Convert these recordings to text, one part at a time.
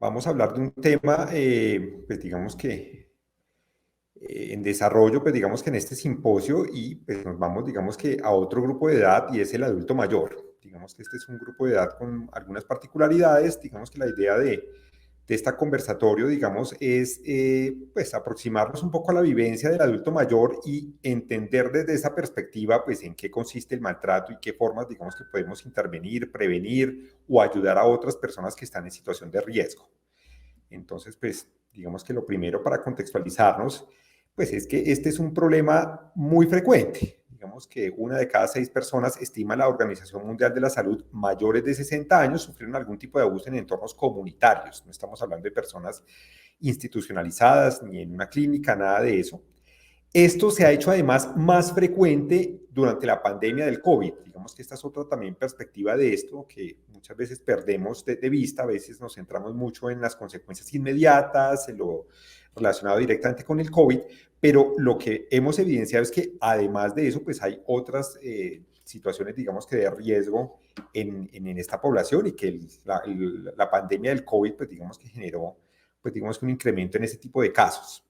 Vamos a hablar de un tema, pues digamos que en desarrollo, pues digamos que en este simposio y pues nos vamos, digamos que a otro grupo de edad y es el adulto mayor. Digamos que este es un grupo de edad con algunas particularidades. Digamos que la idea de este conversatorio, digamos, es pues aproximarnos un poco a la vivencia del adulto mayor y entender desde esa perspectiva, pues en qué consiste el maltrato y qué formas, digamos, que podemos intervenir, prevenir o ayudar a otras personas que están en situación de riesgo. Entonces, pues, digamos que lo primero para contextualizarnos, pues es que este es un problema muy frecuente. Digamos que una de cada 6 personas, estima la Organización Mundial de la Salud, mayores de 60 años sufrieron algún tipo de abuso en entornos comunitarios. No estamos hablando de personas institucionalizadas ni en una clínica, nada de eso. Esto se ha hecho además más frecuente durante la pandemia del COVID. Digamos que esta es otra también perspectiva de esto que muchas veces perdemos de vista, a veces nos centramos mucho en las consecuencias inmediatas, en lo relacionado directamente con el COVID, pero lo que hemos evidenciado es que además de eso, pues hay otras situaciones, digamos que de riesgo en esta población y que la pandemia del COVID, pues digamos que generó, pues digamos que un incremento en ese tipo de casos.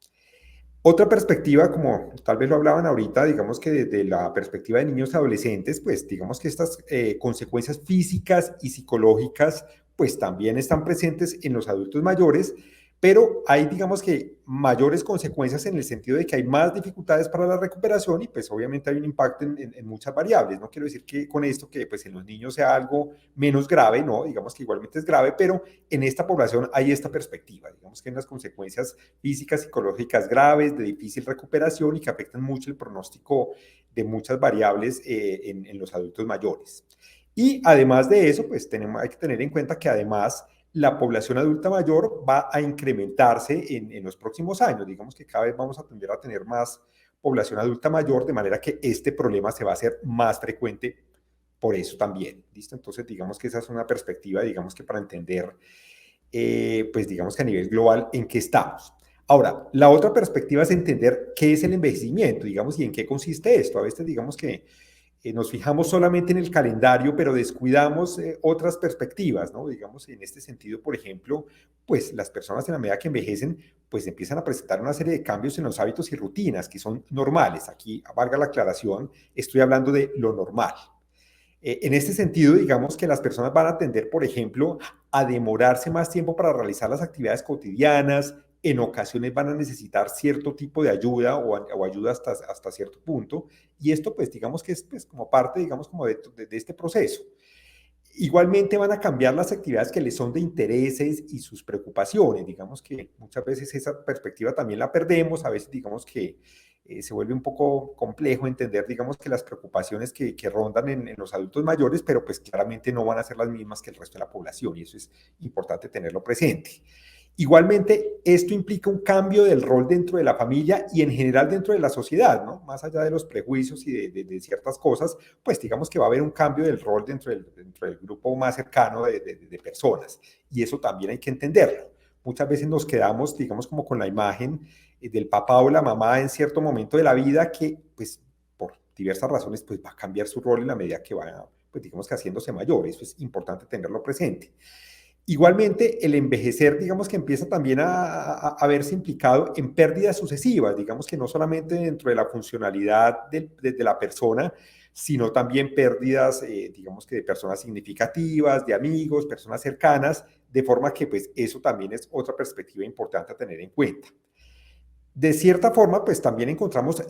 Otra perspectiva, como tal vez lo hablaban ahorita, digamos que desde la perspectiva de niños y adolescentes, pues digamos que estas consecuencias físicas y psicológicas, pues también están presentes en los adultos mayores, pero hay, digamos que, mayores consecuencias en el sentido de que hay más dificultades para la recuperación y pues obviamente hay un impacto en muchas variables. No quiero decir que con esto que pues en los niños sea algo menos grave, no, digamos que igualmente es grave, pero en esta población hay esta perspectiva, digamos que en las consecuencias físicas, psicológicas graves, de difícil recuperación y que afectan mucho el pronóstico de muchas variables en los adultos mayores. Y además de eso, pues hay que tener en cuenta que además la población adulta mayor va a incrementarse en los próximos años. Digamos que cada vez vamos a tender a tener más población adulta mayor, de manera que este problema se va a hacer más frecuente por eso también. ¿Listo? Entonces, digamos que esa es una perspectiva, digamos que para entender pues digamos que a nivel global en qué estamos. Ahora, la otra perspectiva es entender qué es el envejecimiento, digamos, y en qué consiste esto. A veces digamos que nos fijamos solamente en el calendario, pero descuidamos otras perspectivas, ¿no? Digamos, en este sentido, por ejemplo, pues las personas en la medida que envejecen, pues empiezan a presentar una serie de cambios en los hábitos y rutinas que son normales. Aquí, valga la aclaración, estoy hablando de lo normal. En este sentido, digamos que las personas van a tender, por ejemplo, a demorarse más tiempo para realizar las actividades cotidianas, en ocasiones van a necesitar cierto tipo de ayuda o ayuda hasta cierto punto, y esto pues digamos que es pues, como parte, digamos, como de este proceso. Igualmente van a cambiar las actividades que les son de intereses y sus preocupaciones. Digamos que muchas veces esa perspectiva también la perdemos, a veces digamos que se vuelve un poco complejo entender, digamos, que las preocupaciones que rondan en los adultos mayores, pero pues claramente no van a ser las mismas que el resto de la población y eso es importante tenerlo presente. Igualmente, esto implica un cambio del rol dentro de la familia y en general dentro de la sociedad, ¿no? Más allá de los prejuicios y de ciertas cosas, pues digamos que va a haber un cambio del rol dentro del grupo más cercano de personas y eso también hay que entenderlo. Muchas veces nos quedamos, digamos, como con la imagen del papá o la mamá en cierto momento de la vida que, pues, por diversas razones, pues va a cambiar su rol en la medida que va, pues digamos que haciéndose mayor. Eso es importante tenerlo presente. Igualmente, el envejecer, digamos que empieza también a verse implicado en pérdidas sucesivas, digamos que no solamente dentro de la funcionalidad de la persona, sino también pérdidas, digamos que de personas significativas, de amigos, personas cercanas, de forma que pues eso también es otra perspectiva importante a tener en cuenta. De cierta forma, pues también encontramos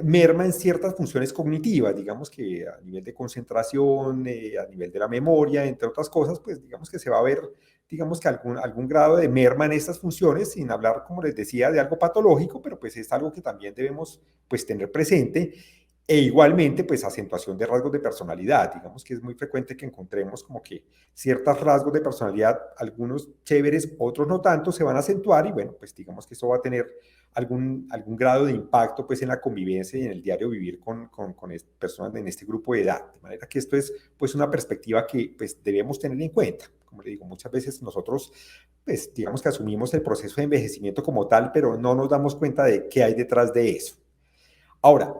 merma en ciertas funciones cognitivas, digamos que a nivel de concentración, a nivel de la memoria, entre otras cosas, pues digamos que se va a ver, digamos que algún grado de merma en estas funciones, sin hablar, como les decía, de algo patológico, pero pues es algo que también debemos pues tener presente. E igualmente, pues acentuación de rasgos de personalidad. Digamos que es muy frecuente que encontremos como que ciertos rasgos de personalidad, algunos chéveres, otros no tanto, se van a acentuar y bueno, pues digamos que eso va a tener algún grado de impacto pues en la convivencia y en el diario vivir con personas en este grupo de edad. De manera que esto es pues una perspectiva que pues debemos tener en cuenta. Como le digo, muchas veces nosotros pues digamos que asumimos el proceso de envejecimiento como tal, pero no nos damos cuenta de qué hay detrás de eso. Ahora,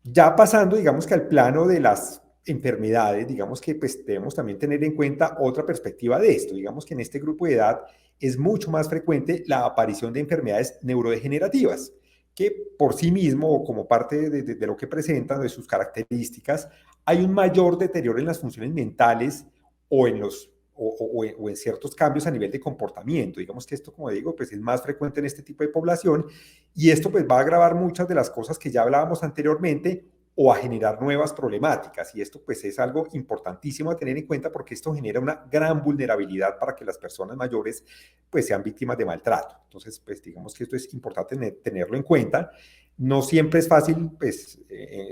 ya pasando, digamos que al plano de las enfermedades, digamos que pues debemos también tener en cuenta otra perspectiva de esto. Digamos que en este grupo de edad es mucho más frecuente la aparición de enfermedades neurodegenerativas, que por sí mismo o como parte de lo que presentan, de sus características, hay un mayor deterioro en las funciones mentales o en los o en ciertos cambios a nivel de comportamiento. Digamos que esto, como digo, pues es más frecuente en este tipo de población y esto pues va a agravar muchas de las cosas que ya hablábamos anteriormente o a generar nuevas problemáticas. Y esto pues es algo importantísimo a tener en cuenta porque esto genera una gran vulnerabilidad para que las personas mayores pues sean víctimas de maltrato. Entonces pues digamos que esto es importante tenerlo en cuenta. No siempre es fácil, pues,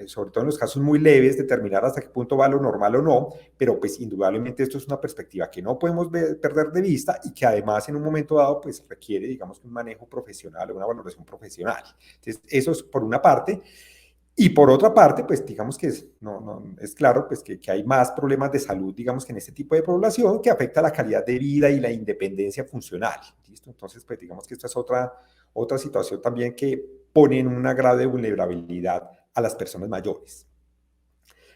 sobre todo en los casos muy leves, determinar hasta qué punto va lo normal o no, pero pues indudablemente esto es una perspectiva que no podemos perder de vista y que además en un momento dado pues requiere, digamos, un manejo profesional o una valoración profesional. Entonces, eso es por una parte. Y por otra parte, pues digamos que es claro pues que hay más problemas de salud, digamos que en este tipo de población, que afecta la calidad de vida y la independencia funcional. ¿Listo? Entonces, pues digamos que esta es otra situación también que pone en un grado de vulnerabilidad a las personas mayores.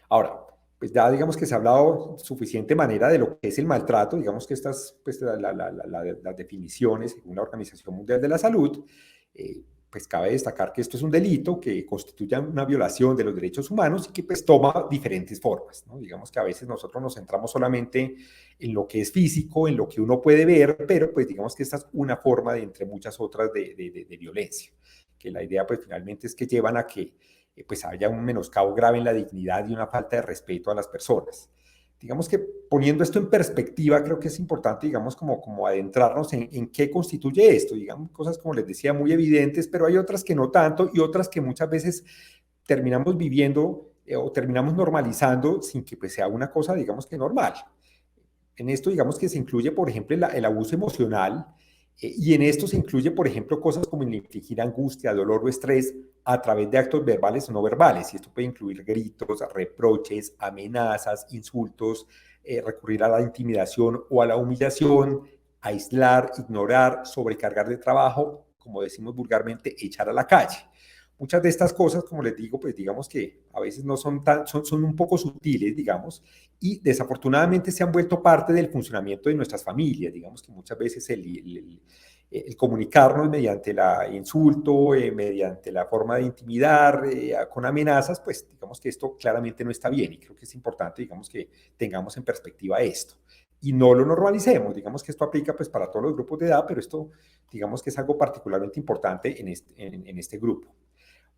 Ahora, pues ya digamos que se ha hablado suficiente manera de lo que es el maltrato, digamos que estas, pues las definiciones según la Organización Mundial de la Salud, pues cabe destacar que esto es un delito que constituye una violación de los derechos humanos y que pues toma diferentes formas, ¿no? Digamos que a veces nosotros nos centramos solamente en lo que es físico, en lo que uno puede ver, pero pues digamos que esta es una forma de entre muchas otras de violencia, que la idea pues finalmente es que llevan a que pues haya un menoscabo grave en la dignidad y una falta de respeto a las personas. Digamos que poniendo esto en perspectiva, creo que es importante, digamos, como adentrarnos en qué constituye esto. Digamos, cosas, como les decía, muy evidentes, pero hay otras que no tanto y otras que muchas veces terminamos viviendo o terminamos normalizando sin que pues, sea una cosa, digamos que normal. En esto, digamos que se incluye, por ejemplo, el abuso emocional, y en esto se incluye, por ejemplo, cosas como el infligir angustia, dolor o estrés a través de actos verbales o no verbales. Y esto puede incluir gritos, reproches, amenazas, insultos, recurrir a la intimidación o a la humillación, aislar, ignorar, sobrecargar de trabajo, como decimos vulgarmente, echar a la calle. Muchas de estas cosas, como les digo, pues digamos que a veces no son son un poco sutiles, digamos, y desafortunadamente se han vuelto parte del funcionamiento de nuestras familias. Digamos que muchas veces el comunicarnos mediante el insulto, mediante la forma de intimidar, con amenazas, pues digamos que esto claramente no está bien y creo que es importante, digamos, que tengamos en perspectiva esto y no lo normalicemos. Digamos que esto aplica pues para todos los grupos de edad, pero esto digamos que es algo particularmente importante en este grupo.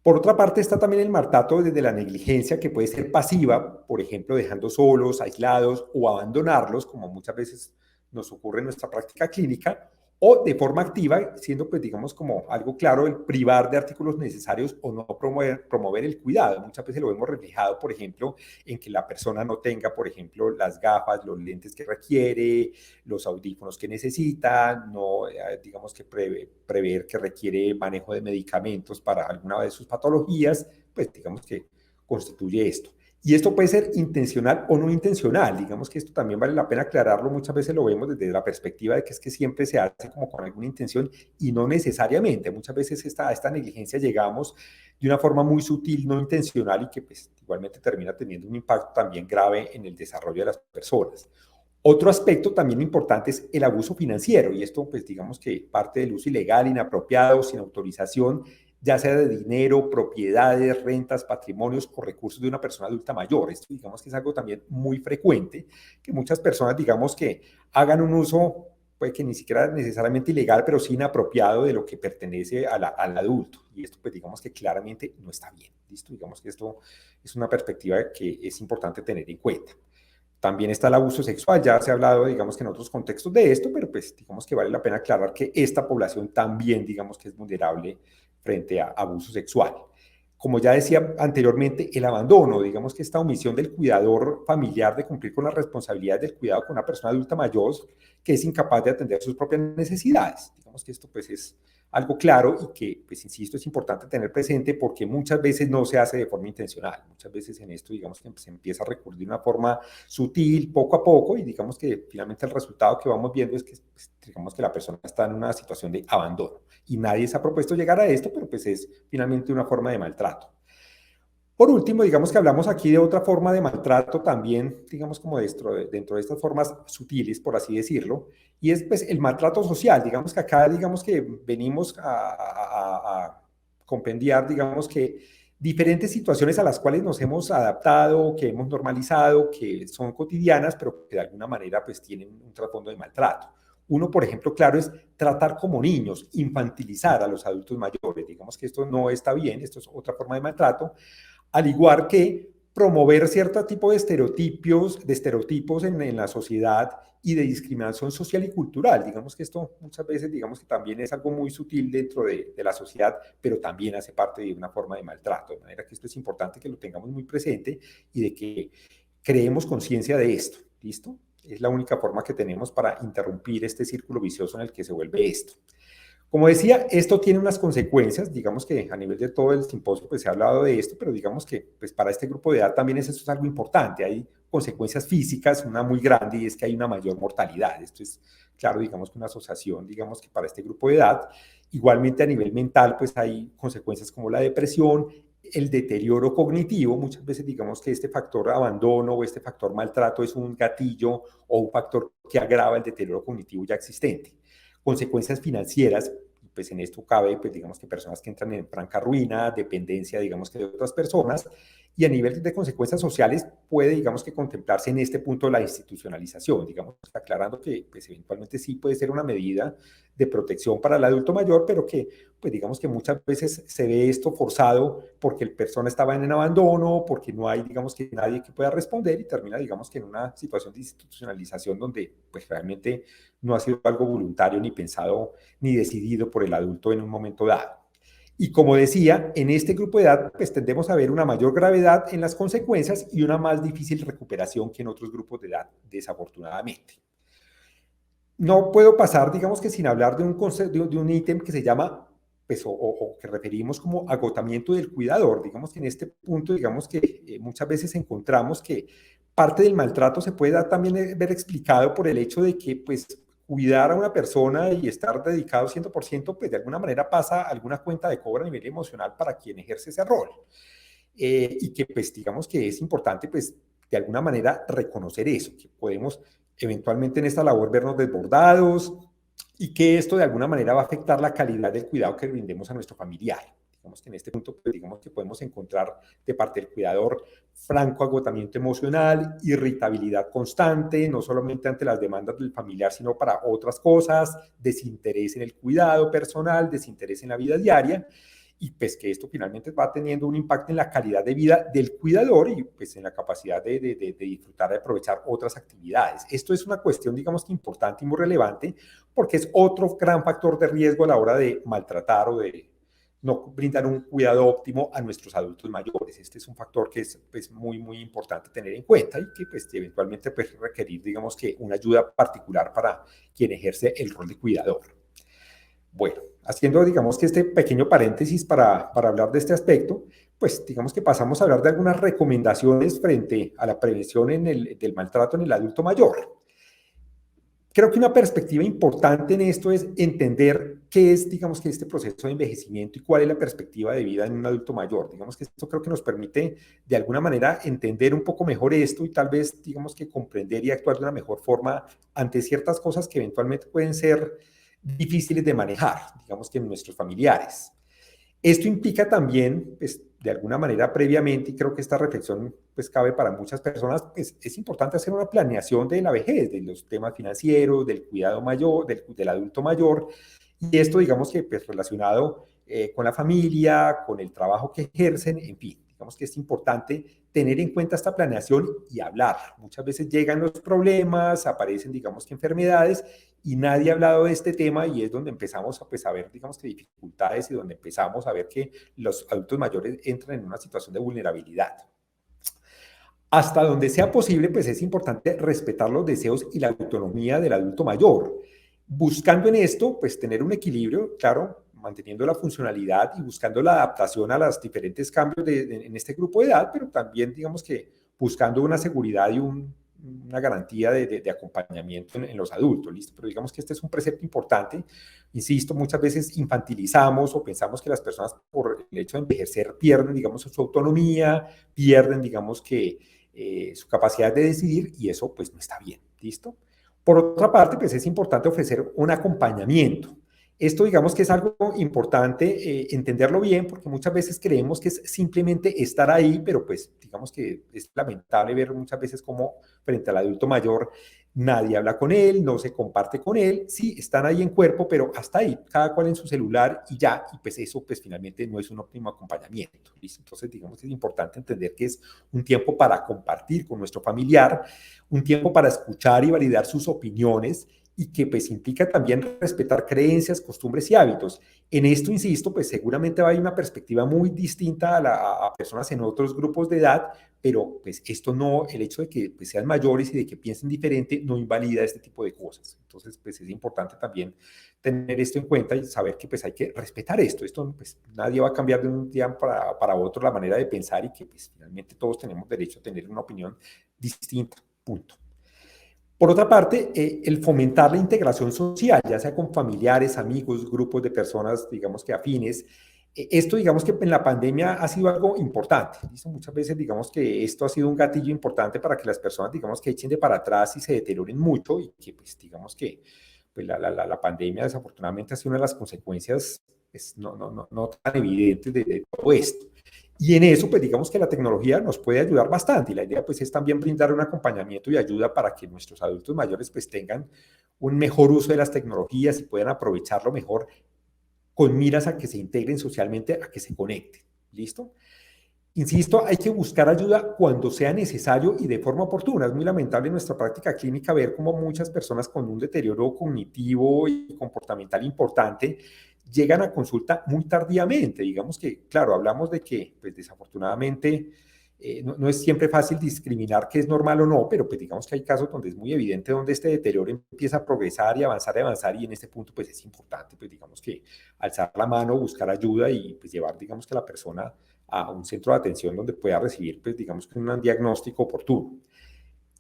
Por otra parte, está también el maltrato desde la negligencia, que puede ser pasiva, por ejemplo, dejando solos, aislados o abandonarlos, como muchas veces nos ocurre en nuestra práctica clínica, o de forma activa, siendo, pues, digamos, como algo claro, el privar de artículos necesarios o no promover el cuidado. Muchas veces lo vemos reflejado, por ejemplo, en que la persona no tenga, por ejemplo, las gafas, los lentes que requiere, los audífonos que necesita, no, digamos que prever que requiere manejo de medicamentos para alguna de sus patologías, pues digamos que constituye esto. Y esto puede ser intencional o no intencional. Digamos que esto también vale la pena aclararlo. Muchas veces lo vemos desde la perspectiva de que es que siempre se hace como con alguna intención y no necesariamente. Muchas veces a esta negligencia llegamos de una forma muy sutil, no intencional y que pues igualmente termina teniendo un impacto también grave en el desarrollo de las personas. Otro aspecto también importante es el abuso financiero, y esto pues digamos que parte del uso ilegal, inapropiado, sin autorización, ya sea de dinero, propiedades, rentas, patrimonios o recursos de una persona adulta mayor. Esto digamos que es algo también muy frecuente, que muchas personas digamos que hagan un uso, puede que ni siquiera necesariamente ilegal, pero sí inapropiado de lo que pertenece al adulto. Y esto pues digamos que claramente no está bien. ¿Listo? Digamos que esto es una perspectiva que es importante tener en cuenta. También está el abuso sexual, ya se ha hablado, digamos que en otros contextos de esto, pero pues digamos que vale la pena aclarar que esta población también, digamos que es vulnerable frente a abuso sexual. Como ya decía anteriormente, el abandono, digamos que esta omisión del cuidador familiar de cumplir con las responsabilidades del cuidado con una persona adulta mayor que es incapaz de atender sus propias necesidades. Digamos que esto pues es algo claro y que, pues insisto, es importante tener presente porque muchas veces no se hace de forma intencional. Muchas veces en esto, digamos que se empieza a recurrir de una forma sutil, poco a poco, y digamos que finalmente el resultado que vamos viendo es que, pues, digamos que la persona está en una situación de abandono. Y nadie se ha propuesto llegar a esto, pero pues es finalmente una forma de maltrato. Por último, digamos que hablamos aquí de otra forma de maltrato también, digamos como dentro de estas formas sutiles, por así decirlo, y es pues el maltrato social. Digamos que acá, digamos que venimos a compendiar, digamos que diferentes situaciones a las cuales nos hemos adaptado, que hemos normalizado, que son cotidianas, pero que de alguna manera pues tienen un trasfondo de maltrato. Uno, por ejemplo, claro, es tratar como niños, infantilizar a los adultos mayores. Digamos que esto no está bien, esto es otra forma de maltrato, al igual que promover cierto tipo de estereotipos en la sociedad y de discriminación social y cultural. Digamos que esto muchas veces, digamos que también es algo muy sutil dentro de la sociedad, pero también hace parte de una forma de maltrato. De manera que esto es importante que lo tengamos muy presente y de que creemos conciencia de esto. ¿Listo? Es la única forma que tenemos para interrumpir este círculo vicioso en el que se vuelve esto. Como decía, esto tiene unas consecuencias, digamos que a nivel de todo el simposio pues se ha hablado de esto, pero digamos que pues para este grupo de edad también esto es algo importante. Hay consecuencias físicas, una muy grande, y es que hay una mayor mortalidad. Esto es, claro, digamos que una asociación, digamos que para este grupo de edad. Igualmente a nivel mental pues hay consecuencias como la depresión, el deterioro cognitivo. Muchas veces digamos que este factor abandono o este factor maltrato es un gatillo o un factor que agrava el deterioro cognitivo ya existente. Consecuencias financieras, pues en esto cabe, pues digamos que personas que entran en franca ruina, dependencia, digamos que de otras personas, y a nivel de consecuencias sociales puede, digamos que contemplarse en este punto la institucionalización, digamos, aclarando que pues eventualmente sí puede ser una medida de protección para el adulto mayor, pero que pues digamos que muchas veces se ve esto forzado porque el persona estaba en abandono, porque no hay, digamos que nadie que pueda responder y termina, digamos que en una situación de institucionalización donde pues realmente no ha sido algo voluntario ni pensado ni decidido por el adulto en un momento dado. Y como decía, en este grupo de edad pues tendemos a ver una mayor gravedad en las consecuencias y una más difícil recuperación que en otros grupos de edad, desafortunadamente. No puedo pasar, digamos que sin hablar de un ítem que se llama, pues, o que referimos como agotamiento del cuidador. Digamos que en este punto, digamos que muchas veces encontramos que parte del maltrato se puede también ver explicado por el hecho de que, pues, cuidar a una persona y estar dedicado 100%, pues de alguna manera pasa alguna cuenta de cobro a nivel emocional para quien ejerce ese rol. Y que pues digamos que es importante pues de alguna manera reconocer eso, que podemos eventualmente en esta labor vernos desbordados y que esto de alguna manera va a afectar la calidad del cuidado que brindemos a nuestro familiar. Digamos que en este punto pues, digamos que podemos encontrar de parte del cuidador franco agotamiento emocional, irritabilidad constante, no solamente ante las demandas del familiar, sino para otras cosas, desinterés en el cuidado personal, desinterés en la vida diaria, y pues que esto finalmente va teniendo un impacto en la calidad de vida del cuidador y pues en la capacidad de disfrutar, de aprovechar otras actividades. Esto es una cuestión, digamos que importante y muy relevante, porque es otro gran factor de riesgo a la hora de maltratar o de no brindar un cuidado óptimo a nuestros adultos mayores. Este es un factor que es pues, muy, muy importante tener en cuenta y que pues, eventualmente puede requerir, digamos que, una ayuda particular para quien ejerce el rol de cuidador. Bueno, haciendo, digamos que este pequeño paréntesis para hablar de este aspecto, pues digamos que pasamos a hablar de algunas recomendaciones frente a la prevención del maltrato en el adulto mayor. Creo que una perspectiva importante en esto es entender qué es, digamos que este proceso de envejecimiento y cuál es la perspectiva de vida en un adulto mayor. Digamos que esto creo que nos permite de alguna manera entender un poco mejor esto y tal vez, digamos que comprender y actuar de una mejor forma ante ciertas cosas que eventualmente pueden ser difíciles de manejar, digamos que en nuestros familiares. Esto implica también, pues, de alguna manera previamente, y creo que esta reflexión pues, cabe para muchas personas, pues, es importante hacer una planeación de la vejez, de los temas financieros, del cuidado mayor, del adulto mayor, y esto digamos que pues, relacionado con la familia, con el trabajo que ejercen, en fin, digamos que es importante tener en cuenta esta planeación y hablar. Muchas veces llegan los problemas, aparecen digamos que enfermedades, y nadie ha hablado de este tema y es donde empezamos a, pues, a ver, digamos que dificultades y donde empezamos a ver que los adultos mayores entran en una situación de vulnerabilidad. Hasta donde sea posible, pues es importante respetar los deseos y la autonomía del adulto mayor, buscando en esto, pues tener un equilibrio, claro, manteniendo la funcionalidad y buscando la adaptación a los diferentes cambios en este grupo de edad, pero también, digamos que buscando una seguridad y una garantía de acompañamiento en los adultos, ¿listo? Pero digamos que este es un precepto importante Insisto, muchas veces infantilizamos o pensamos que las personas por el hecho de envejecer pierden, digamos, su autonomía, pierden, digamos, que su capacidad de decidir y eso pues no está bien, ¿listo? Por otra parte, pues es importante ofrecer un acompañamiento. Esto digamos que es algo importante entenderlo bien porque muchas veces creemos que es simplemente estar ahí, pero pues digamos que es lamentable ver muchas veces como frente al adulto mayor nadie habla con él, no se comparte con él, sí, están ahí en cuerpo, pero hasta ahí, cada cual en su celular y ya, y pues eso pues finalmente no es un óptimo acompañamiento, ¿listo? Entonces digamos que es importante entender que es un tiempo para compartir con nuestro familiar, un tiempo para escuchar y validar sus opiniones y que pues implica también respetar creencias, costumbres y hábitos. En esto, insisto, pues seguramente va a haber una perspectiva muy distinta a personas en otros grupos de edad, pero pues esto no, el hecho de que pues, sean mayores y de que piensen diferente no invalida este tipo de cosas. Entonces, pues es importante también tener esto en cuenta y saber que pues hay que respetar esto. Esto pues nadie va a cambiar de un día para otro la manera de pensar y que pues finalmente todos tenemos derecho a tener una opinión distinta. Punto. Por otra parte, el fomentar la integración social, ya sea con familiares, amigos, grupos de personas, digamos que afines. Esto, digamos que en la pandemia ha sido algo importante. ¿Listo? Muchas veces, digamos que esto ha sido un gatillo importante para que las personas, digamos que echen de para atrás y se deterioren mucho y que, pues, digamos que pues, la pandemia desafortunadamente ha sido una de las consecuencias pues, no tan evidentes de todo esto. Y en eso, pues digamos que la tecnología nos puede ayudar bastante y la idea pues es también brindar un acompañamiento y ayuda para que nuestros adultos mayores pues tengan un mejor uso de las tecnologías y puedan aprovecharlo mejor con miras a que se integren socialmente, a que se conecten. ¿Listo? Insisto, hay que buscar ayuda cuando sea necesario y de forma oportuna. Es muy lamentable en nuestra práctica clínica ver cómo muchas personas con un deterioro cognitivo y comportamental importante llegan a consulta muy tardíamente. Digamos que, claro, hablamos de que, pues desafortunadamente, no es siempre fácil discriminar qué es normal o no, pero pues digamos que hay casos donde es muy evidente donde este deterioro empieza a progresar y avanzar, y en este punto pues es importante, pues digamos que alzar la mano, buscar ayuda y pues llevar, digamos que la persona a un centro de atención donde pueda recibir, pues digamos que un diagnóstico oportuno.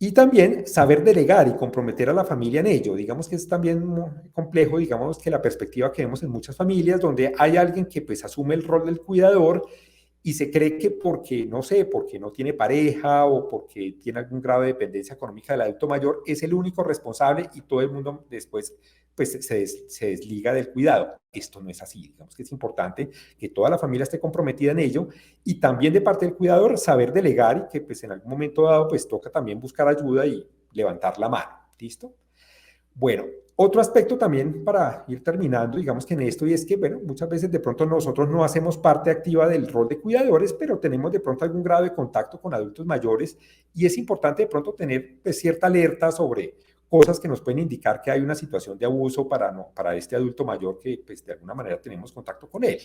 Y también saber delegar y comprometer a la familia en ello. Digamos que es también muy complejo, digamos que la perspectiva que vemos en muchas familias donde hay alguien que pues asume el rol del cuidador y se cree que porque, no sé, porque no tiene pareja o porque tiene algún grado de dependencia económica del adulto mayor, es el único responsable y todo el mundo después pues se desliga del cuidado. Esto no es así, digamos que es importante que toda la familia esté comprometida en ello y también de parte del cuidador saber delegar y que pues en algún momento dado pues toca también buscar ayuda y levantar la mano, ¿listo? Bueno, otro aspecto también para ir terminando, digamos que en esto, y es que, bueno, muchas veces de pronto nosotros no hacemos parte activa del rol de cuidadores, pero tenemos de pronto algún grado de contacto con adultos mayores y es importante de pronto tener pues, cierta alerta sobre cosas que nos pueden indicar que hay una situación de abuso para este adulto mayor que pues de alguna manera tenemos contacto con él.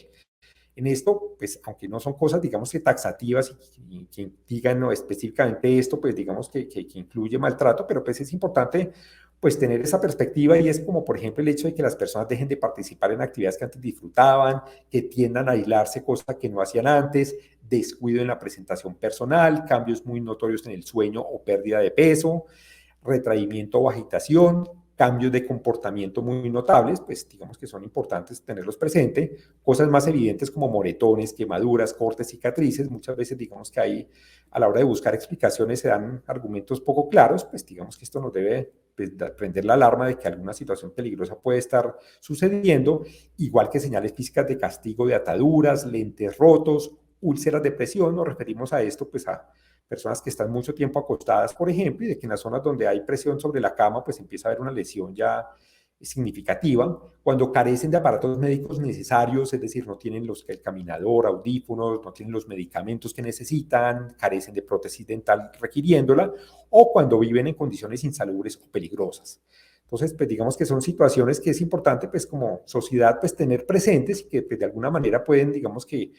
En esto, pues, aunque no son cosas, digamos que taxativas y que digan no, específicamente esto, pues, digamos que incluye maltrato, pero pues es importante, pues, tener esa perspectiva y es como, por ejemplo, el hecho de que las personas dejen de participar en actividades que antes disfrutaban, que tiendan a aislarse, cosa que no hacían antes, descuido en la presentación personal, cambios muy notorios en el sueño o pérdida de peso, retraimiento o agitación, cambios de comportamiento muy notables, pues digamos que son importantes tenerlos presente, cosas más evidentes como moretones, quemaduras, cortes, cicatrices, muchas veces digamos que ahí a la hora de buscar explicaciones se dan argumentos poco claros, pues digamos que esto nos debe pues, prender la alarma de que alguna situación peligrosa puede estar sucediendo, igual que señales físicas de castigo de ataduras, lentes rotos, úlceras de presión, nos referimos a esto pues a personas que están mucho tiempo acostadas, por ejemplo, y de que en las zonas donde hay presión sobre la cama, pues empieza a haber una lesión ya significativa, cuando carecen de aparatos médicos necesarios, es decir, no tienen el caminador, audífonos, no tienen los medicamentos que necesitan, carecen de prótesis dental requiriéndola, o cuando viven en condiciones insalubres o peligrosas. Entonces, pues digamos que son situaciones que es importante, pues como sociedad, pues tener presentes y que pues, de alguna manera pueden, digamos que,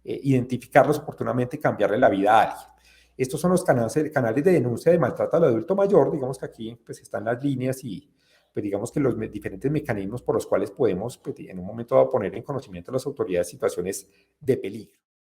identificarlos oportunamente y cambiarle la vida a alguien. Estos son los canales de denuncia de maltrato al adulto mayor, digamos que aquí pues están las líneas y pues digamos que los diferentes mecanismos por los cuales podemos pues, en un momento dado poner en conocimiento a las autoridades situaciones de peligro.